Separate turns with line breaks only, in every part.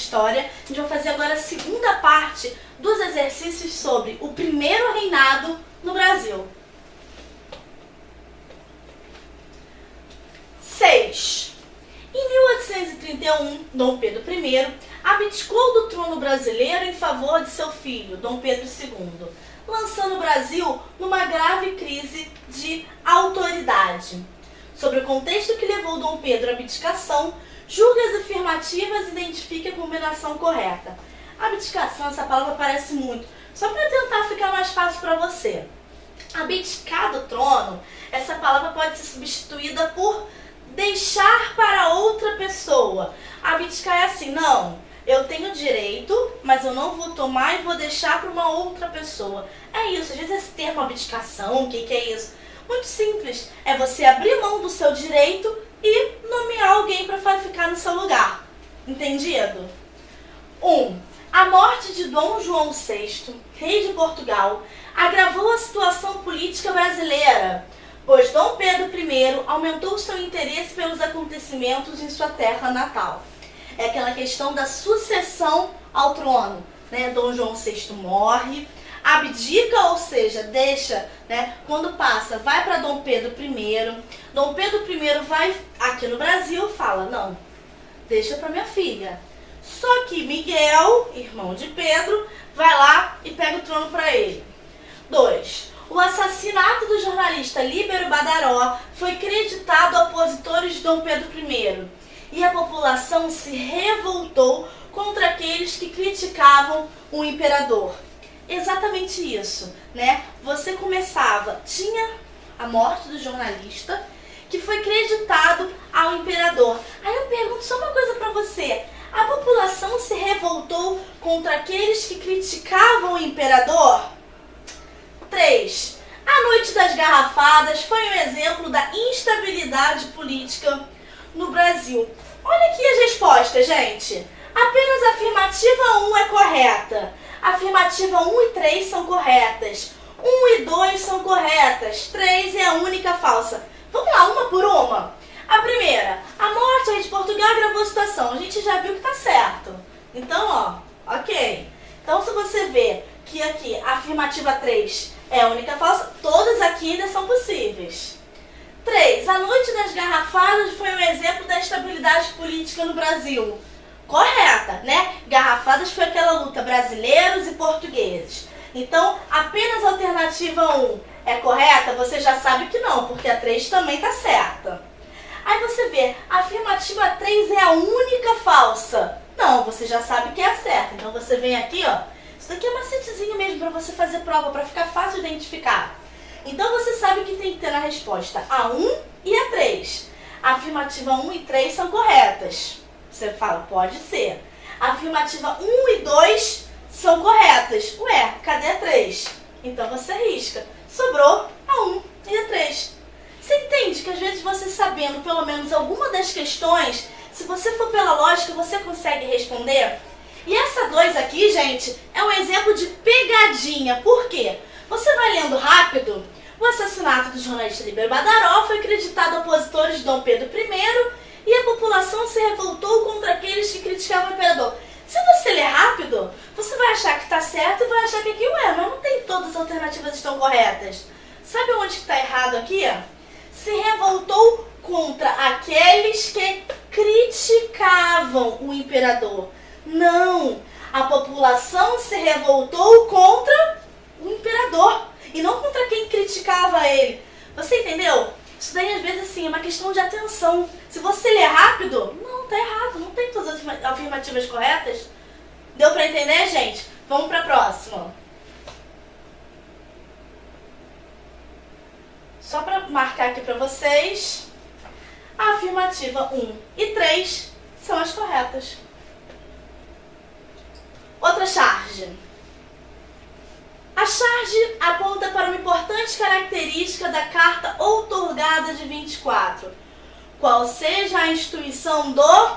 história. A gente vai fazer agora a segunda parte dos exercícios sobre o primeiro reinado no Brasil. 6. Em 1831, Dom Pedro I abdicou do trono brasileiro em favor de seu filho, Dom Pedro II, lançando o Brasil numa grave crise de autoridade. Sobre o contexto que levou Dom Pedro à abdicação, julgue as afirmativas e identifique a combinação correta. Abdicação, essa palavra aparece muito, só para tentar ficar mais fácil para você. Abdicar do trono, essa palavra pode ser substituída por deixar para outra pessoa. Abdicar é assim, não, eu tenho direito, mas eu não vou tomar e vou deixar para uma outra pessoa. É isso, às vezes esse termo abdicação, o que é isso? Muito simples, é você abrir mão do seu direito e nomear alguém para ficar no seu lugar. Entendido? 1. A morte de Dom João VI, rei de Portugal, agravou a situação política brasileira, pois Dom Pedro I aumentou seu interesse pelos acontecimentos em sua terra natal. É aquela questão da sucessão ao trono, né? Dom João VI morre, abdica, ou seja, deixa, né? Quando passa, vai para Dom Pedro I. Dom Pedro I vai aqui no Brasil e fala, não, deixa para minha filha. Só que Miguel, irmão de Pedro, vai lá e pega o trono para ele. 2. O assassinato do jornalista Líbero Badaró foi creditado a opositores de Dom Pedro I, e a população se revoltou contra aqueles que criticavam o imperador. Exatamente isso, né? Você começava, tinha a morte do jornalista, que foi creditado ao imperador. Aí eu pergunto só uma coisa para você, a população se revoltou contra aqueles que criticavam o imperador? 3. A Noite das Garrafadas foi um exemplo da instabilidade política no Brasil. Olha aqui as respostas, gente. Apenas a afirmativa 1 é correta. Afirmativa 1 e 3 são corretas. 1 e 2 são corretas. 3 é a única falsa. Vamos lá, uma por uma. A primeira, a morte do rei de Portugal agravou a situação. A gente já viu que tá certo. Então, ó, ok. Então, se você vê que aqui a afirmativa 3 é a única falsa, todas aqui ainda são possíveis. 3. A Noite das Garrafadas foi um exemplo da instabilidade política no Brasil. Correta, né? Garrafadas foi aquela luta brasileiros e portugueses. Então, apenas a alternativa 1 é correta? Você já sabe que não, porque a 3 também está certa. Aí você vê, a afirmativa 3 é a única falsa. Não, você já sabe que é a certa. Então você vem aqui, ó. Isso daqui é uma macetezinho mesmo para você fazer prova, para ficar fácil de identificar. Então você sabe que tem que ter na resposta a 1 e a 3. A afirmativa 1 e 3 são corretas. Você fala, pode ser. A afirmativa 1 e 2 são corretas. Ué, cadê a 3? Então você risca. Sobrou a 1 e a 3. Você entende que às vezes você sabendo pelo menos alguma das questões, se você for pela lógica, você consegue responder? E essa 2 aqui, gente, é um exemplo de pegadinha. Por quê? Você vai lendo rápido. O assassinato do jornalista Líbero Badaró foi creditado a opositores de Dom Pedro I e a população se revoltou contra aqueles que criticavam o imperador. Se você ler rápido, você vai achar que está certo e vai achar que aqui, ué, mas não tem todas as alternativas estão corretas. Sabe onde que está errado aqui? Se revoltou contra aqueles que criticavam o imperador. Não, a população se revoltou contra o imperador e não contra quem criticava ele. Você entendeu? Isso daí às vezes assim é uma questão de atenção. Se você ler rápido, não, tá errado, não tem todas as afirmativas corretas. Deu pra entender, gente? Vamos pra próxima. Só pra marcar aqui pra vocês, a afirmativa 1 e 3 são as corretas. Outra charge. A charge aponta para uma importante característica da Carta Outorgada de 24. Qual seja a instituição do...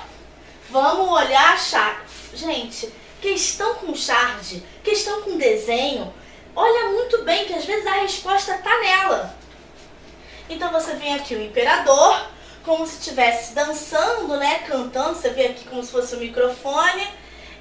Vamos olhar a charge. Gente, questão com charge, questão com desenho, olha muito bem que às vezes a resposta está nela. Então você vem aqui o imperador, como se estivesse dançando, né, cantando, você vê aqui como se fosse um microfone.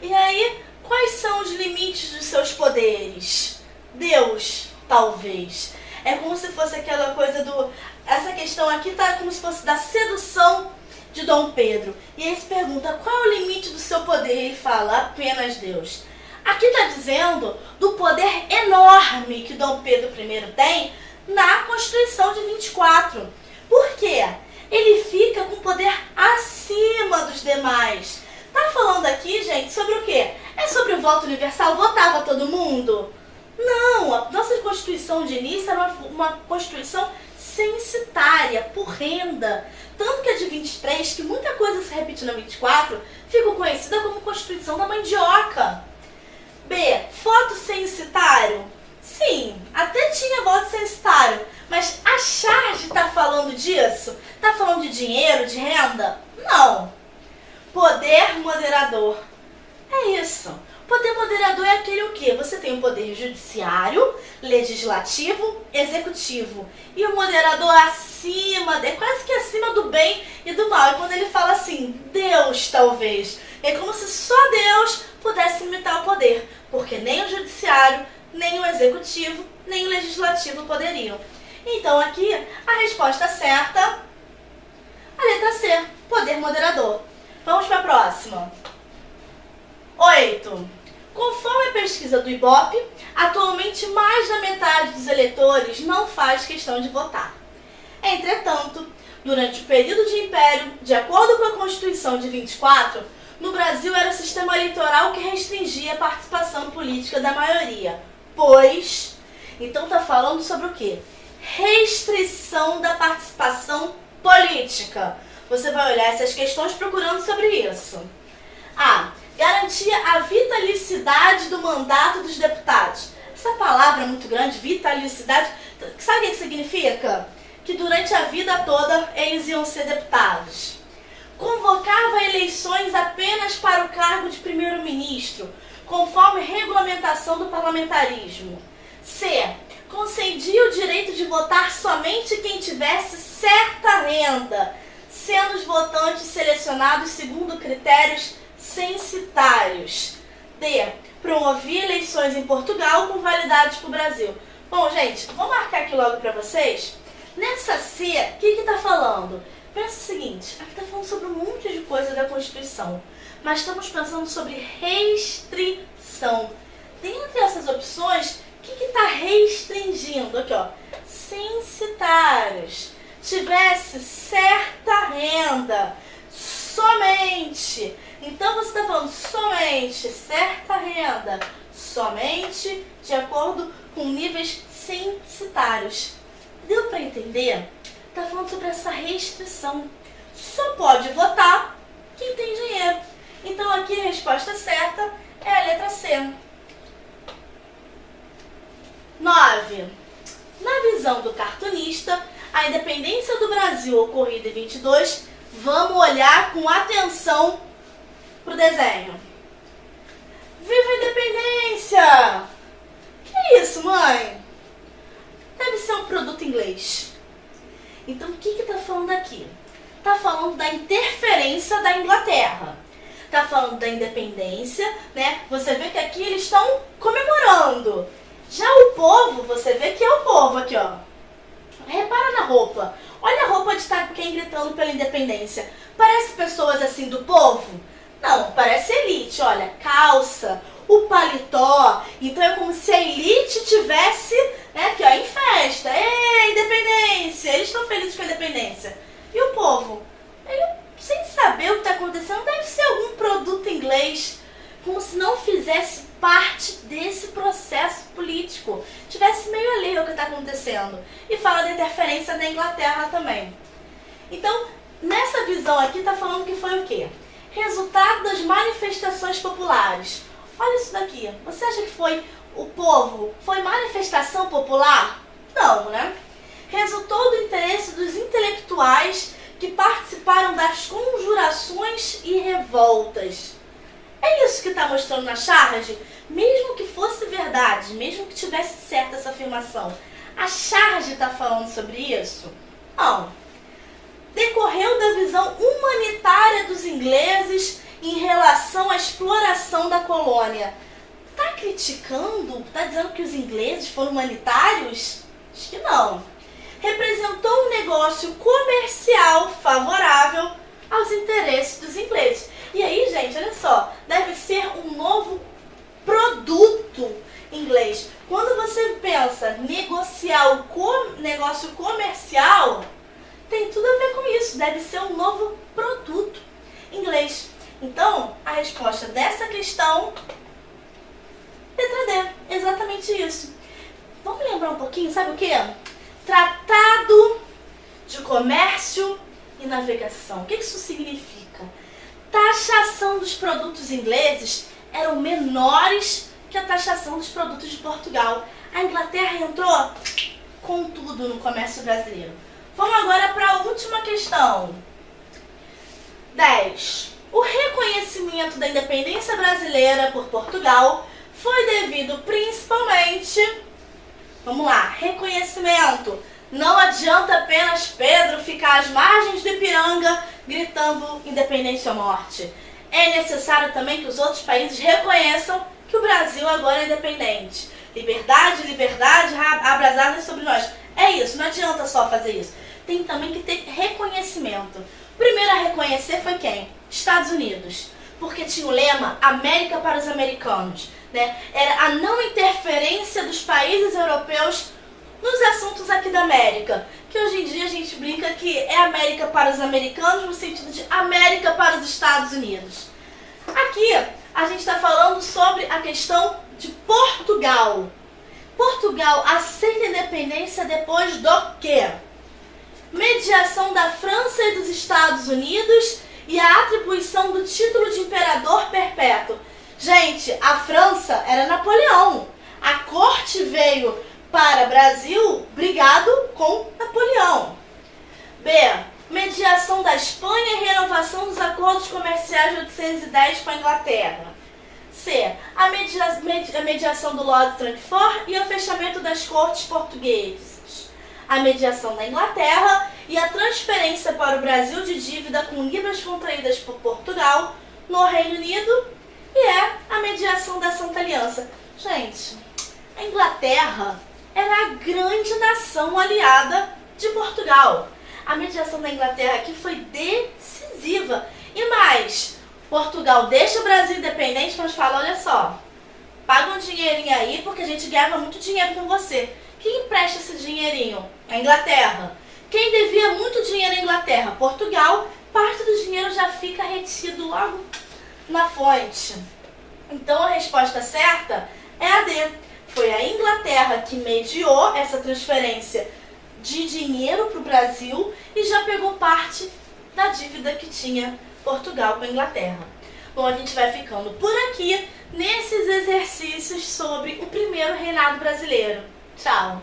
E aí, quais são os limites dos seus poderes? Deus, talvez. É como se fosse aquela coisa do... Essa questão aqui tá como se fosse da sedução de Dom Pedro. E ele se pergunta, qual é o limite do seu poder? Ele fala, apenas Deus. Aqui está dizendo do poder enorme que Dom Pedro I tem na Constituição de 24. Por quê? Ele fica com poder acima dos demais. Tá falando aqui, gente, sobre o quê? É sobre o voto universal? Votava todo mundo? Não, a nossa Constituição de início era uma Constituição censitária, por renda. Tanto que a de 23, que muita coisa se repete na 24, ficou conhecida como Constituição da Mandioca. B. Voto censitário? Sim, até tinha voto censitário, mas a charge está falando disso? Está falando de dinheiro, de renda? Não. Poder moderador. É isso. Poder moderador é aquele o quê? Você tem o poder judiciário, legislativo, executivo. E o moderador acima, é quase que acima do bem e do mal. E quando ele fala assim, Deus talvez, é como se só Deus pudesse limitar o poder. Porque nem o judiciário, nem o executivo, nem o legislativo poderiam. Então aqui, a resposta certa, a letra C, poder moderador. Vamos para a próxima. 8. Conforme a pesquisa do Ibope, atualmente mais da metade dos eleitores não faz questão de votar. Entretanto, durante o período de império, de acordo com a Constituição de 24, no Brasil era o sistema eleitoral que restringia a participação política da maioria. Pois, então está falando sobre o quê? Restrição da participação política. Você vai olhar essas questões procurando sobre isso. A. Garantia a vitalicidade do mandato dos deputados. Essa palavra é muito grande, vitalicidade. Sabe o que significa? Que durante a vida toda eles iam ser deputados. Convocava eleições apenas para o cargo de primeiro-ministro, conforme regulamentação do parlamentarismo. C. Concedia o direito de votar somente quem tivesse certa renda, sendo os votantes selecionados segundo critérios censitários. D. Promovia eleições em Portugal com validade para o Brasil. Bom, gente, vou marcar aqui logo para vocês. Nessa C, o que está falando? Pensa o seguinte, aqui está falando sobre um monte de coisa da Constituição, mas estamos pensando sobre restrição. Dentre essas opções, o que está restringindo? Aqui, ó, censitários. Tivesse certa renda, somente. Então você está falando somente certa renda, somente de acordo com níveis censitários. Deu para entender? Está falando sobre essa restrição. Só pode votar quem tem dinheiro. Então aqui a resposta certa é a letra C. 9. Na visão do cartunista, a independência do Brasil ocorrida em 22, vamos olhar com atenção para o desenho. Viva a independência! Que é isso, mãe? Deve ser um produto inglês. Então, o que está falando aqui? Está falando da interferência da Inglaterra. Está falando da independência, né? Você vê que aqui eles estão comemorando. Já o povo, você vê que é o povo aqui, ó. Repara na roupa. Olha a roupa de quem gritando pela independência. Parece pessoas assim do povo? Não, parece elite. Olha, calça, o paletó. Então é como se a elite tivesse, né, aqui, ó, em festa. Ei, independência! Eles estão felizes com a independência. E o povo? Ele, sem saber o que está acontecendo, deve ser algum produto inglês. Como se não fizesse parte desse processo político. Tivesse meio alheio ao que está acontecendo. E fala da interferência da Inglaterra também. Então, nessa visão aqui, está falando que foi o quê? Resultado das manifestações populares. Olha isso daqui. Você acha que foi o povo? Foi manifestação popular? Não, né? Resultou do interesse dos intelectuais que participaram das conjurações e revoltas. É isso que está mostrando na charge? Mesmo que fosse verdade, mesmo que tivesse certa essa afirmação, a charge está falando sobre isso? Não. Decorreu da visão humanitária dos ingleses em relação à exploração da colônia. Tá criticando? Tá dizendo que os ingleses foram humanitários? Acho que não. Representou um negócio comercial favorável aos interesses dos ingleses. E aí, gente, olha só, deve ser um novo produto inglês. Quando você pensa negociar o negócio comercial, tem tudo a ver com isso. Deve ser um novo produto inglês. Então, a resposta dessa questão, letra D, exatamente isso. Vamos lembrar um pouquinho, sabe o quê? Tratado de Comércio e Navegação. O que isso significa? Taxação dos produtos ingleses eram menores que a taxação dos produtos de Portugal. A Inglaterra entrou com tudo no comércio brasileiro. Vamos agora para a última questão. 10. O reconhecimento da independência brasileira por Portugal foi devido principalmente... Vamos lá, reconhecimento. Não adianta apenas Pedro ficar às margens do Ipiranga gritando independência ou morte. É necessário também que os outros países reconheçam que o Brasil agora é independente. Liberdade, liberdade, abrasadas sobre nós. É isso, não adianta só fazer isso. Tem também que ter reconhecimento. O primeiro a reconhecer foi quem? Estados Unidos. Porque tinha o lema América para os americanos. Né? Era a não interferência dos países europeus nos assuntos aqui da América. Que hoje em dia a gente brinca que é América para os americanos no sentido de América para os Estados Unidos. Aqui a gente está falando sobre a questão de Portugal. Portugal aceita a independência depois do quê? Mediação da França e dos Estados Unidos e a atribuição do título de imperador perpétuo. Gente, a França era Napoleão. A corte veio para o Brasil brigado com Napoleão. B. Mediação da Espanha e renovação dos acordos comerciais de 810 com a Inglaterra. C. A mediação do Lord Strangford e o fechamento das cortes portuguesas. A mediação da Inglaterra e a transferência para o Brasil de dívida com libras contraídas por Portugal no Reino Unido. E é a mediação da Santa Aliança. Gente, a Inglaterra era a grande nação aliada de Portugal. A mediação da Inglaterra aqui foi decisiva. E mais, Portugal deixa o Brasil independente, mas fala, olha só, paga um dinheirinho aí porque a gente ganhava muito dinheiro com você. Quem empresta esse dinheirinho? A Inglaterra. Quem devia muito dinheiro à Inglaterra? Portugal. Parte do dinheiro já fica retido logo na fonte. Então a resposta certa é a D. Foi a Inglaterra que mediou essa transferência de dinheiro para o Brasil e já pegou parte da dívida que tinha Portugal com a Inglaterra. Bom, a gente vai ficando por aqui nesses exercícios sobre o primeiro reinado brasileiro. Tchau!